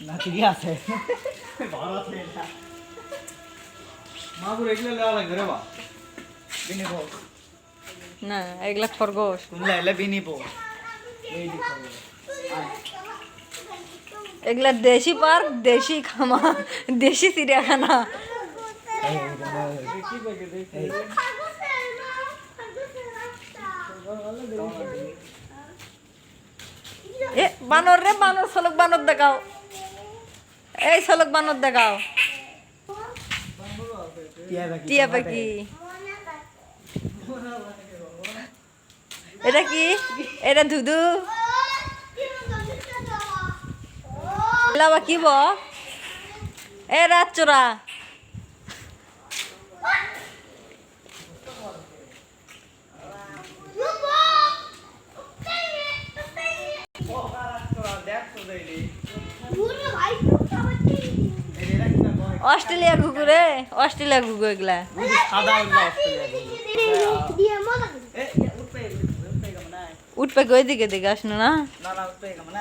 না ঠিকই আছে ভালো আছে এটা মাগুর এগুলো লেওয়া লাগবে রে বা বিনিব না এগুলা খরগোশ শুনলে এলে বিনিব এই দেখো এগুলা দেশি পার্ক দেশি খামার দেশি চিড়িয়াখানা এ বানর রে বানর সলক বানর দেখাও এই সলক বানর দেখাও টিয়া পাখি এটা কি এটা ধুধু লাবা কি ব এ রাত চোরা অস্ট্রেলিয়া ঘুঘুরে অস্ট্রেলিয়া ঘুঘু এগুলা সাদা অস্ট্রেলিয়া উঠবে ওই দিকে দিকে আসনো না না উঠবে কেমন